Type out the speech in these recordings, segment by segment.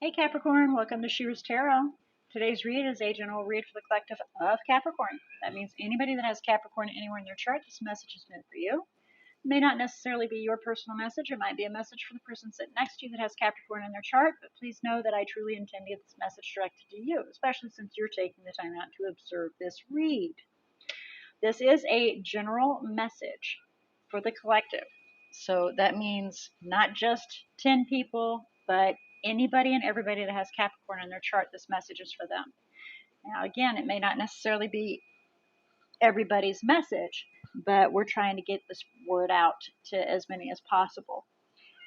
Hey Capricorn, welcome to She-ruhz Tarot. Today's read is a general read for the collective of Capricorn. That means anybody that has Capricorn anywhere in their chart, this message is meant for you. It may not necessarily be your personal message. It might be a message for the person sitting next to you that has Capricorn in their chart, but please know that I truly intend to get this message directed to you, especially since you're taking the time out to observe this read. This is a general message for the collective. So that means not just 10 people, but anybody and everybody that has Capricorn in their chart, this message is for them. Now, again, it may not necessarily be everybody's message, but we're trying to get this word out to as many as possible.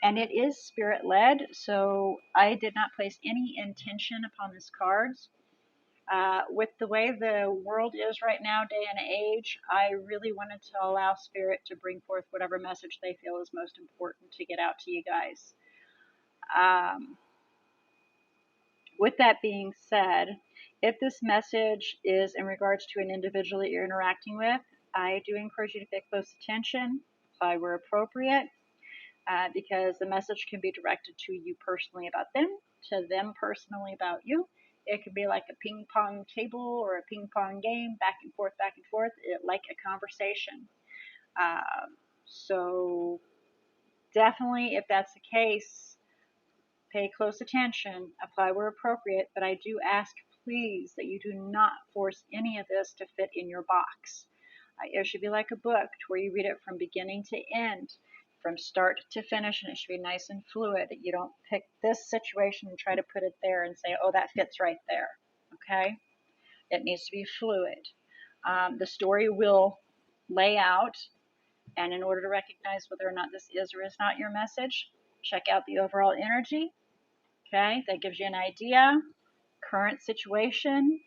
And it is spirit led, so I did not place any intention upon these cards. With the way the world is right now, day and age, I really wanted to allow Spirit to bring forth whatever message they feel is most important to get out to you guys. With that being said, if this message is in regards to an individual that you're interacting with, I do encourage you to pay close attention if I were appropriate, because the message can be directed to you personally about them, to them personally about you. It could be like a ping pong table or a ping pong game, back and forth, like a conversation. So definitely, if that's the case, pay close attention, apply where appropriate, but I do ask, please, that you do not force any of this to fit in your box. It should be like a book to where you read it from beginning to end, from start to finish, and it should be nice and fluid. You don't pick this situation and try to put it there and say, oh, that fits right there, okay? It needs to be fluid. The story will lay out, and in order to recognize whether or not this is or is not your message, check out the overall energy, okay? That gives you an idea. Current situation,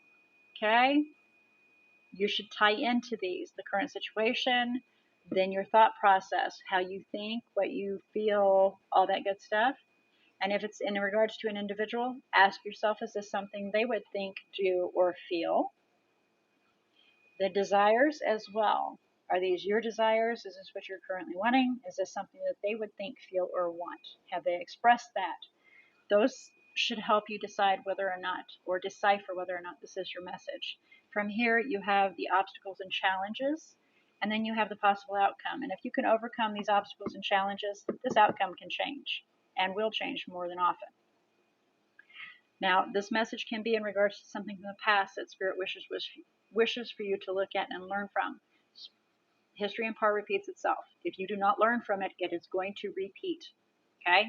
okay? You should tie into these, the current situation, then your thought process, how you think, what you feel, all that good stuff. And if it's in regards to an individual, ask yourself, is this something they would think, do, or feel? The desires as well. Are these your desires? Is this what you're currently wanting? Is this something that they would think, feel, or want? Have they expressed that? Those should help you decide whether or not, or decipher whether or not this is your message. From here, you have the obstacles and challenges, and then you have the possible outcome. And if you can overcome these obstacles and challenges, this outcome can change, and will change more than often. Now, this message can be in regards to something from the past that Spirit wishes for you to look at and learn from. History in part repeats itself. If you do not learn from it, it is going to repeat, okay?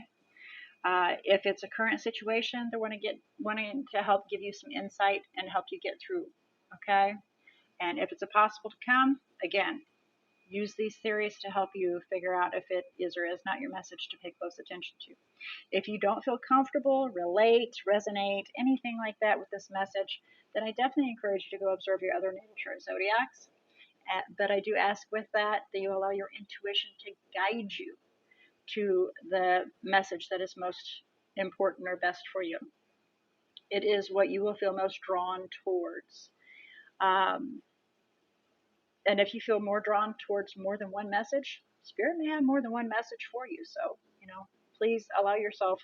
If it's a current situation, they're wanting to help give you some insight and help you get through, okay? And if it's a possible to come, again, use these theories to help you figure out if it is or is not your message to pay close attention to. If you don't feel comfortable, relate, resonate, anything like that with this message, then I definitely encourage you to go observe your other natal chart zodiacs. But I do ask with that you allow your intuition to guide you to the message that is most important or best for you. It is what you will feel most drawn towards. And if you feel more drawn towards more than one message, Spirit may have more than one message for you. So, please allow yourself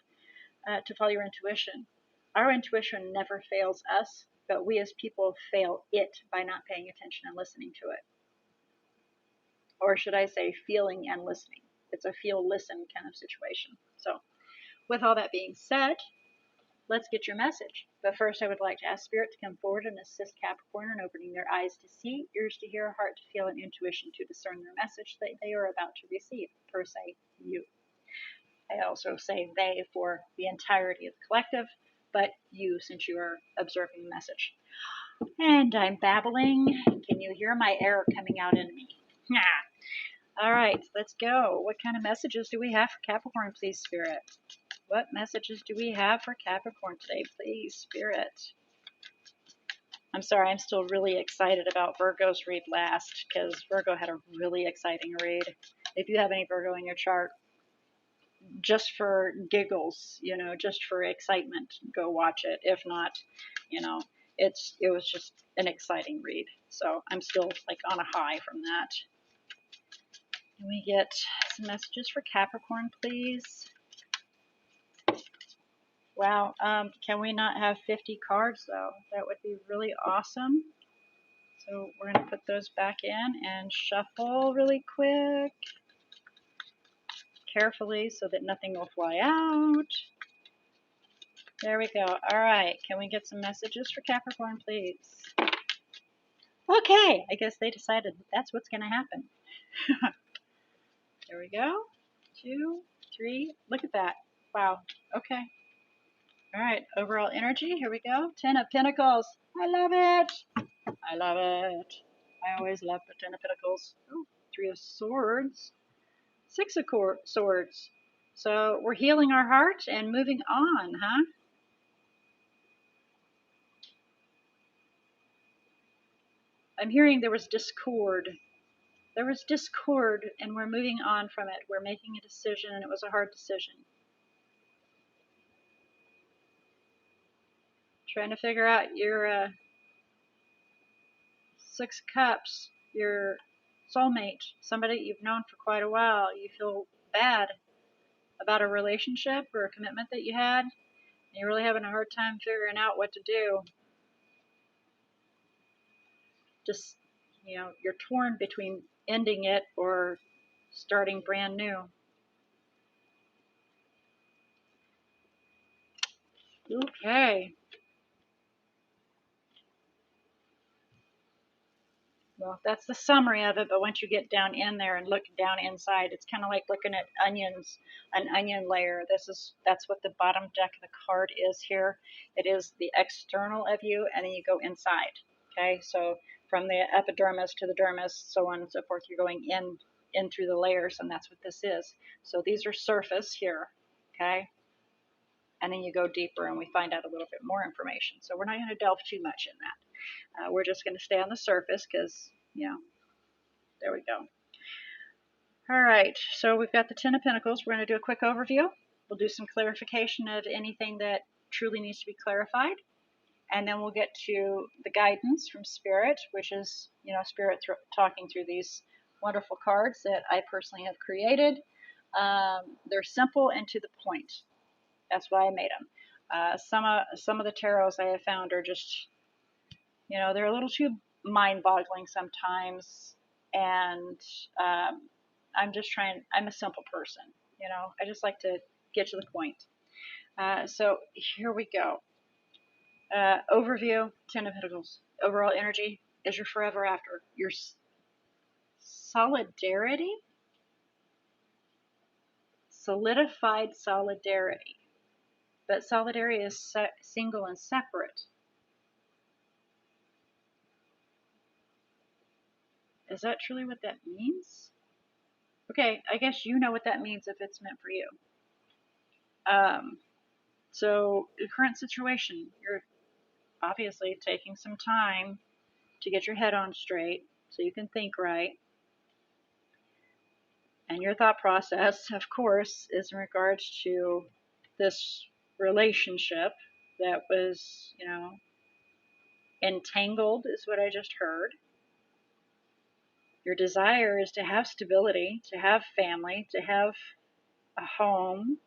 to follow your intuition. Our intuition never fails us, but we as people fail it by not paying attention and listening to it. Or should I say feeling and listening. It's a feel-listen kind of situation. So, with all that being said, let's get your message. But first, I would like to ask Spirit to come forward and assist Capricorn in opening their eyes to see, ears to hear, heart to feel, and intuition to discern their message that they are about to receive. Per se, you. I also say they for the entirety of the collective, but you since you are observing the message. And I'm babbling. Can you hear my air coming out in me? All right, let's go. What kind of messages do we have for Capricorn, please, Spirit? What messages do we have for Capricorn today, please, Spirit? I'm sorry, I'm still really excited about Virgo's read last, because Virgo had a really exciting read. If you have any Virgo in your chart, just for giggles, just for excitement, go watch it. If not, it was just an exciting read. So I'm still like on a high from that. Can we get some messages for Capricorn, please? Wow. Can we not have 50 cards though? That would be really awesome. So we're going to put those back in and shuffle really quick, carefully so that nothing will fly out. There we go. All right. Can we get some messages for Capricorn, please? Okay. I guess they decided that's what's going to happen. There we go. 2, 3. Look at that. Wow. Okay. All right. Overall energy. Here we go. 10 of Pentacles. I love it. I love it. I always love the 10 of Pentacles. Ooh, 3 of Swords. 6 of Swords. So we're healing our heart and moving on, huh? I'm hearing there was discord. There was discord, and we're moving on from it. We're making a decision, and it was a hard decision. Trying to figure out your 6 Cups, your soulmate, somebody you've known for quite a while. You feel bad about a relationship or a commitment that you had, and you're really having a hard time figuring out what to do. Just, you're torn between ending it or starting brand new. Okay. Well, that's the summary of it, but once you get down in there and look down inside, it's kind of like looking at onions, an onion layer. That's what the bottom deck of the card is here. It is the external of you, and then you go inside. Okay, so from the epidermis to the dermis, so on and so forth, you're going in through the layers, and that's what this is. So these are surface here, okay, and then you go deeper, and we find out a little bit more information. So we're not going to delve too much in that. We're just going to stay on the surface because, there we go. All right, so we've got the 10 of Pentacles. We're going to do a quick overview. We'll do some clarification of anything that truly needs to be clarified. And then we'll get to the guidance from Spirit, which is, Spirit talking through these wonderful cards that I personally have created. They're simple and to the point. That's why I made them. Some of the tarots I have found are just, they're a little too mind-boggling sometimes, and I'm a simple person, I just like to get to the point. So here we go. Overview, 10 of Pentacles. Overall energy is your forever after. Your solidarity, solidified solidarity. But solidarity is single and separate. Is that truly what that means? Okay, I guess you know what that means if it's meant for you. So the current situation, you're obviously taking some time to get your head on straight so you can think right. And your thought process, of course, is in regards to this relationship that was, entangled, is what I just heard. Your desire is to have stability, to have family, to have a home.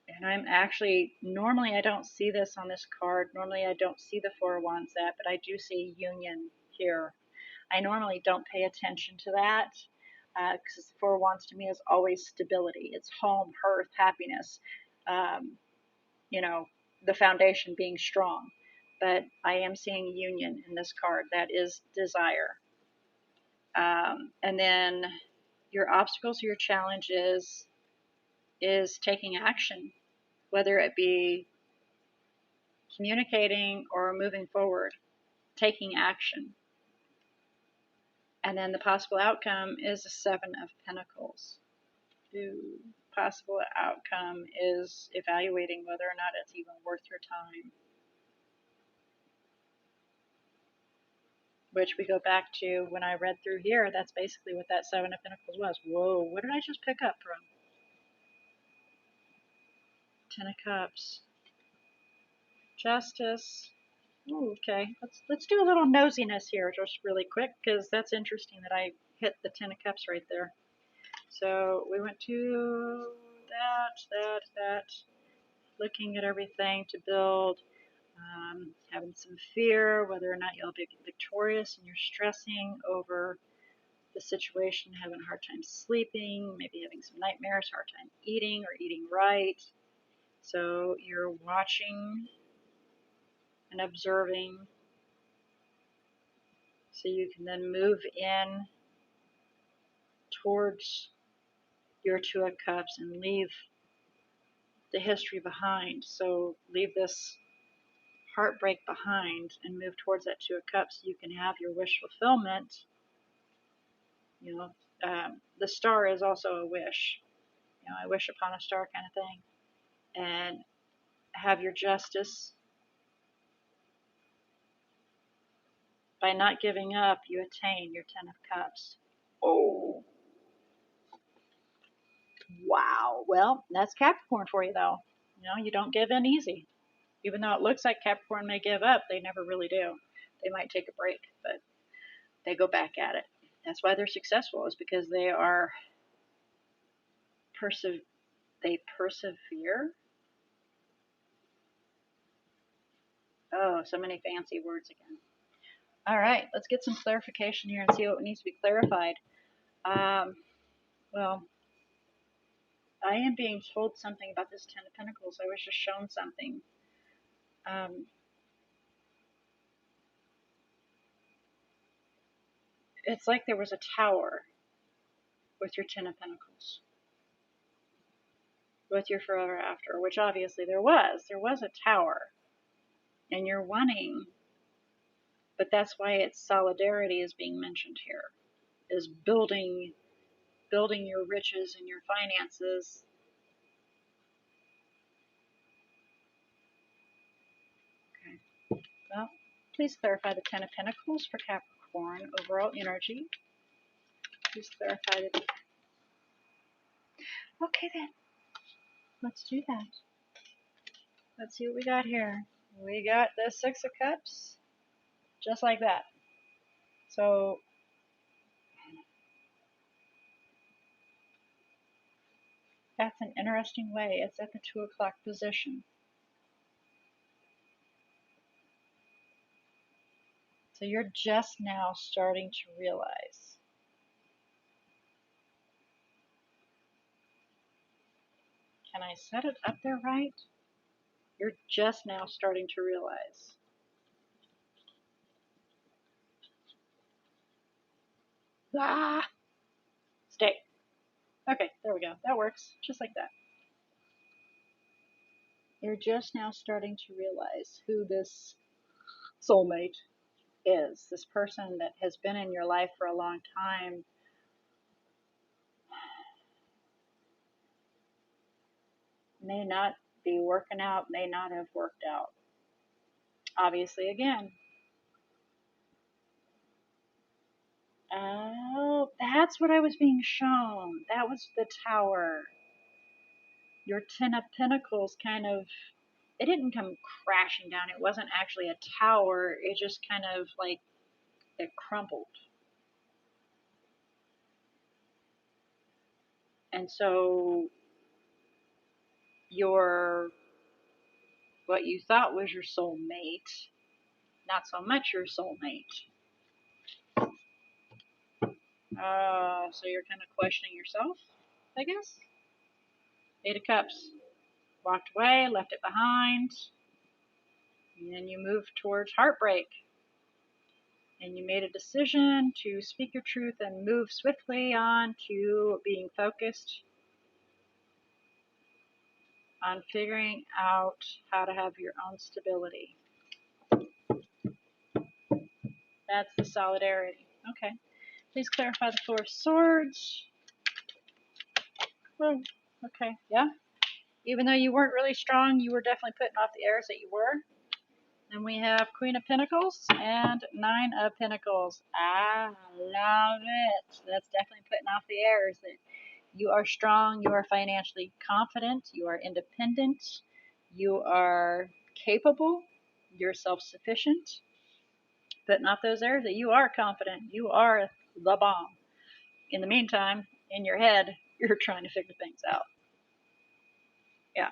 And I'm actually, normally I don't see this on this card. Normally I don't see the Four of Wands but I do see union here. I normally don't pay attention to that because the Four of Wands to me is always stability. It's home, hearth, happiness, the foundation being strong. But I am seeing union in this card. That is desire. And then your obstacles, your challenges is taking action, whether it be communicating or moving forward, taking action. And then the possible outcome is the Seven of Pentacles. The possible outcome is evaluating whether or not it's even worth your time. Which we go back to when I read through here, that's basically what that Seven of Pentacles was. Whoa, what did I just pick up from? 10 of Cups. Justice. Ooh, okay, let's do a little nosiness here just really quick because that's interesting that I hit the 10 of Cups right there. So we went to that, looking at everything to build, having some fear, whether or not you'll be victorious, and you're stressing over the situation, having a hard time sleeping, maybe having some nightmares, hard time eating or eating right. So you're watching and observing so you can then move in towards your Two of Cups and leave the history behind. So leave this heartbreak behind and move towards that Two of Cups so you can have your wish fulfillment. You know, the star is also a wish. You know, I wish upon a star kind of thing. And have your justice. By not giving up, you attain your Ten of Cups. Oh, wow. Well, that's Capricorn for you, though. You know, you don't give in easy. Even though it looks like Capricorn may give up, they never really do. They might take a break, but they go back at it. That's why they're successful, is because they are they persevere. Oh, so many fancy words again. All right, let's get some clarification here and see what needs to be clarified. Well, I am being told something about this Ten of Pentacles. I was just shown something. It's like there was a tower with your Ten of Pentacles, with your forever after, which obviously there was. There was a tower, and you're wanting, but that's why it's solidarity is being mentioned here, is building your riches and your finances. Okay. Well, please clarify the Ten of Pentacles for Capricorn overall energy. Please clarify the. Okay then. Let's do that. Let's see what we got here. We got the Six of Cups, just like that. So that's an interesting way. It's at the 2 o'clock position. So you're just now starting to realize. Can I set it up there right? You're just now starting to realize. Ah! Stay. Okay, there we go. That works. Just like that. You're just now starting to realize who this soulmate is. This person that has been in your life for a long time. May not be working out, may not have worked out. Obviously, again. Oh, that's what I was being shown. That was the tower. Your Ten of Pentacles kind of, it didn't come crashing down. It wasn't actually a tower. It just kind of like, it crumbled. And so what you thought was your soulmate, not so much your soulmate. So you're kind of questioning yourself, I guess. Eight of Cups. Walked away, left it behind, and then you moved towards heartbreak. And you made a decision to speak your truth and move swiftly on to being focused on figuring out how to have your own stability. That's the solidarity. Okay. Please clarify the Four of Swords. Oh, okay. Yeah. Even though you weren't really strong, you were definitely putting off the airs that you were. Then we have Queen of Pentacles and Nine of Pentacles. I love it. That's definitely putting off the airs that you are strong, you are financially confident, you are independent, you are capable, you're self-sufficient. Putting off those airs that you are confident, you are the bomb. In the meantime, in your head, you're trying to figure things out. Yeah.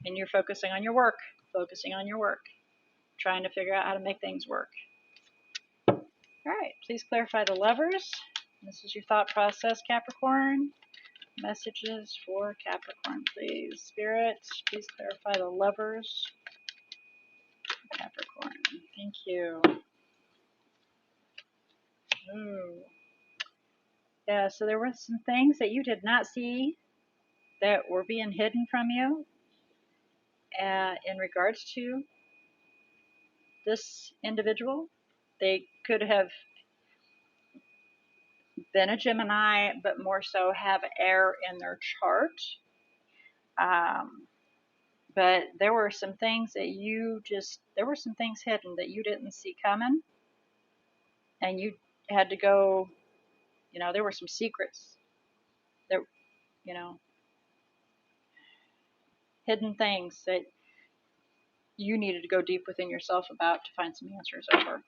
And you're focusing on your work, trying to figure out how to make things work. All right, please clarify the Lovers. This is your thought process, Capricorn. Messages for Capricorn, please. Spirit, please clarify the Lovers. Capricorn, thank you. Ooh. Yeah, so there were some things that you did not see that were being hidden from you in regards to this individual. They could have been a Gemini, but more so have air in their chart. But there were some things that there were some things hidden that you didn't see coming. And you had to go, there were some secrets. There, hidden things that you needed to go deep within yourself about to find some answers over.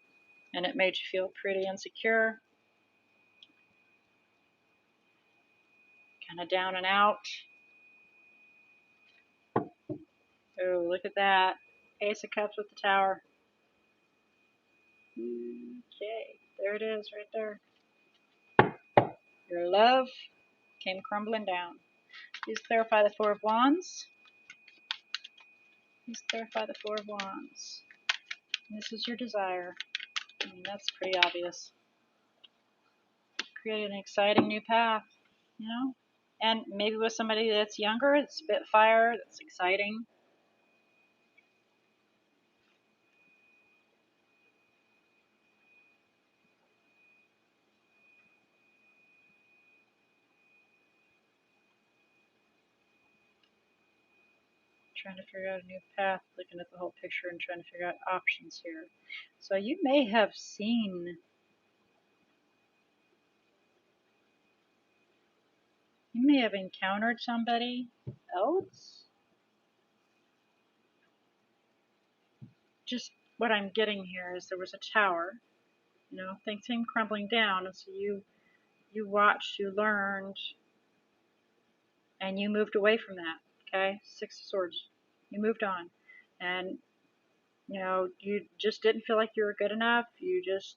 And it made you feel pretty insecure, kind of down and out. Oh, look at that. Ace of Cups with the Tower. Okay, there it is right there. Your love came crumbling down. Please clarify the Four of Wands. Please clarify the Four of Wands. This is your desire. That's pretty obvious. Create an exciting new path, And maybe with somebody that's younger, that's Spitfire, that's exciting. Trying to figure out a new path, looking at the whole picture and trying to figure out options here. So you may have encountered somebody else. Just what I'm getting here is there was a tower, things came crumbling down, and so you watched, you learned, and you moved away from that. Okay, Six of Swords. You moved on, and you just didn't feel like you were good enough. You just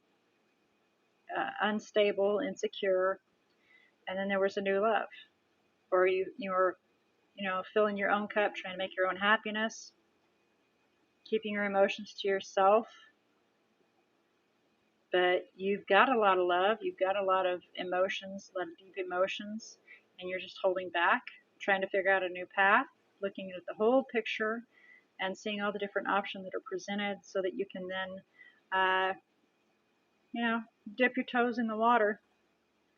unstable, insecure, and then there was a new love, or you were, filling your own cup, trying to make your own happiness, keeping your emotions to yourself. But you've got a lot of love, you've got a lot of emotions, a lot of deep emotions, and you're just holding back, trying to figure out a new path, looking at the whole picture and seeing all the different options that are presented so that you can then, dip your toes in the water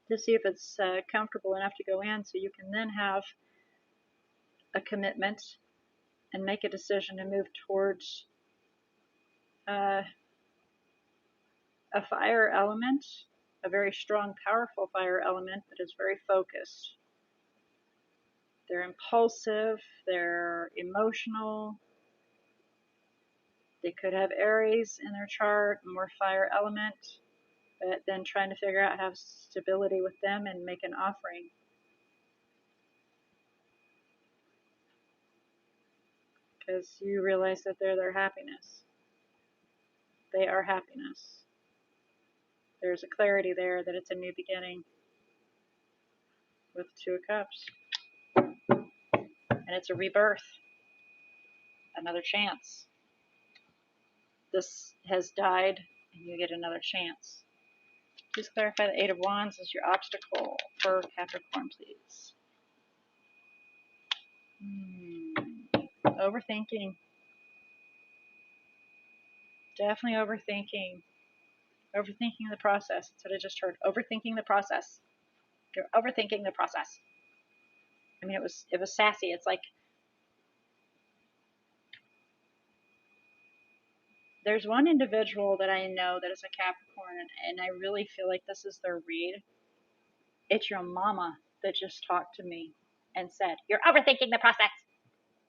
to see if it's comfortable enough to go in, so you can then have a commitment and make a decision to move towards a fire element, a very strong, powerful fire element that is very focused. They're impulsive, they're emotional. They could have Aries in their chart, more fire element, but then trying to figure out how to have stability with them and make an offering. Because you realize that they're their happiness. They are happiness. There's a clarity there that it's a new beginning with Two of Cups. And it's a rebirth. Another chance. This has died, and you get another chance. Please clarify the Eight of Wands is your obstacle for Capricorn, please. Overthinking. Definitely overthinking. Overthinking the process. That's what I just heard. Overthinking the process. You're overthinking the process. I mean, it was sassy. It's like there's one individual that I know that is a Capricorn, and I really feel like this is their read. It's your mama that just talked to me and said, "You're overthinking the process."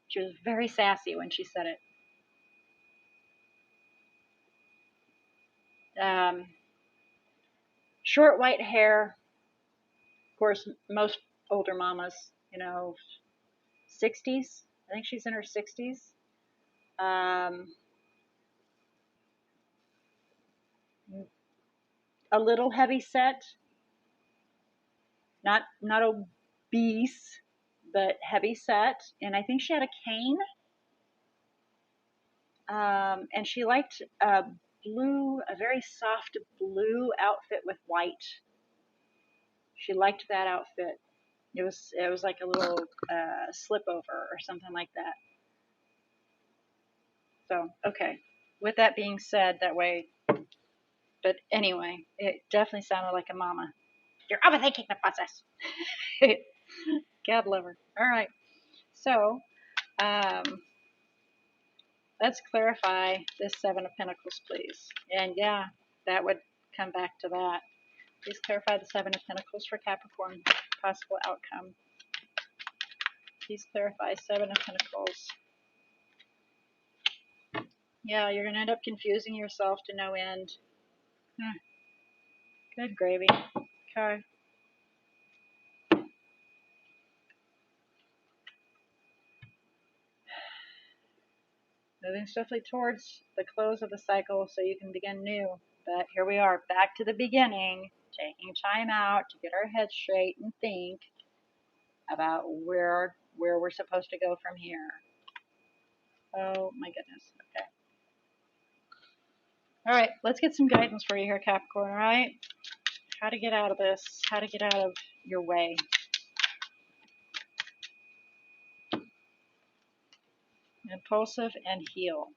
She was very sassy when she said it. Short white hair. Of course, most older mamas, 60s, I think she's in her 60s. Um, a little heavy set, not obese, but heavy set. And I think she had a cane. And she liked a very soft blue outfit with white. She liked that outfit. It was like a little slip over or something like that. So okay. With that being said, that way. But anyway, it definitely sounded like a mama. You're overthinking the process. God love her. All right. So um, let's clarify this Seven of Pentacles, please. And yeah, that would come back to that. Please clarify the Seven of Pentacles for Capricorn. Possible outcome. Please clarify Seven of Pentacles. Yeah, you're going to end up confusing yourself to no end. Good gravy. Okay. Moving swiftly towards the close of the cycle so you can begin new. But here we are, back to the beginning, taking time out to get our heads straight and think about where we're supposed to go from here. Oh my goodness. Okay. All right, let's get some guidance for you here, Capricorn, all right? How to get out of this, how to get out of your way. Impulsive and heal.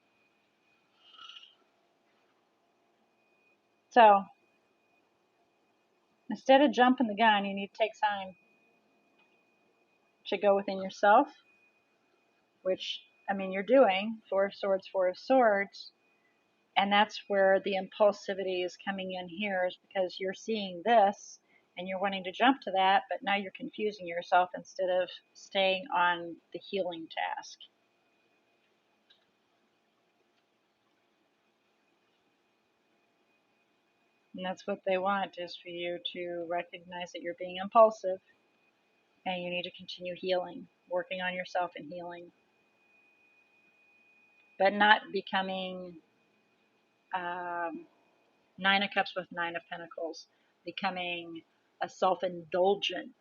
So, instead of jumping the gun, you need to take time to go within yourself, which, I mean, you're doing. Four of Swords, Four of Swords. And that's where the impulsivity is coming in here, is because you're seeing this and you're wanting to jump to that, but now you're confusing yourself instead of staying on the healing task. And that's what they want, is for you to recognize that you're being impulsive and you need to continue healing, working on yourself and healing, but not becoming Nine of Cups with Nine of Pentacles, becoming a self-indulgent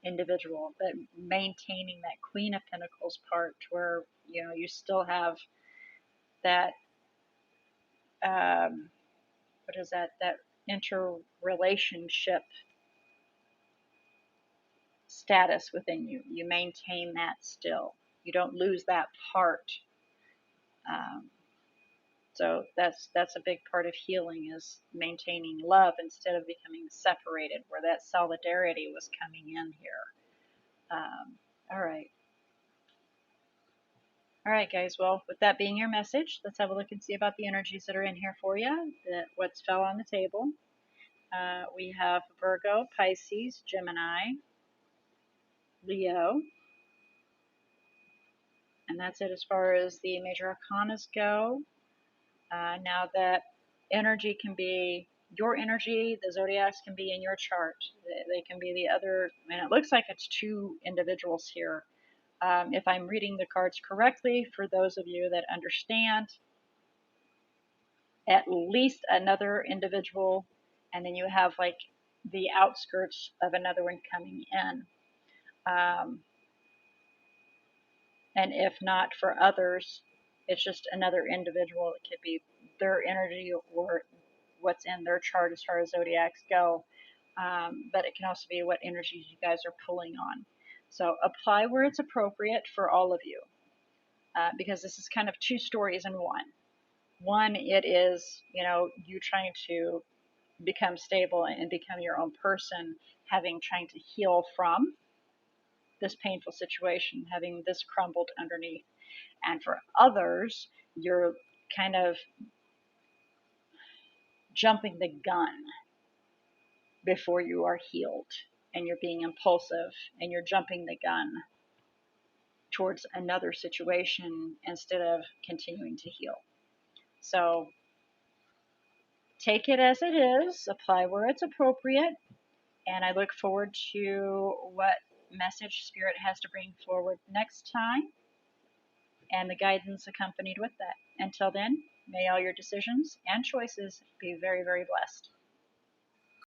individual, but maintaining that Queen of Pentacles part, where you still have that what is that interrelationship status within you. You maintain that still. You don't lose that part. Um, so that's a big part of healing, is maintaining love instead of becoming separated, where that solidarity was coming in here. All right. All right, guys. Well, with that being your message, let's have a look and see about the energies that are in here for you, what's fell on the table. We have Virgo, Pisces, Gemini, Leo, and that's it as far as the major arcanas go. Now that energy can be your energy, the zodiacs can be in your chart. They can be the other, and it looks like it's two individuals here. If I'm reading the cards correctly, for those of you that understand, at least another individual, and then you have like the outskirts of another one coming in. And if not for others, it's just another individual. It could be their energy or what's in their chart as far as zodiacs go. But it can also be what energies you guys are pulling on. So apply where it's appropriate for all of you, because this is kind of two stories in one. One, it is, you trying to become stable and become your own person, trying to heal from this painful situation, having this crumbled underneath. And for others, you're kind of jumping the gun before you are healed, and you're being impulsive and you're jumping the gun towards another situation instead of continuing to heal. So take it as it is, apply where it's appropriate, and I look forward to what message Spirit has to bring forward next time. and the guidance accompanied with that. Until then, may all your decisions and choices be very, very blessed.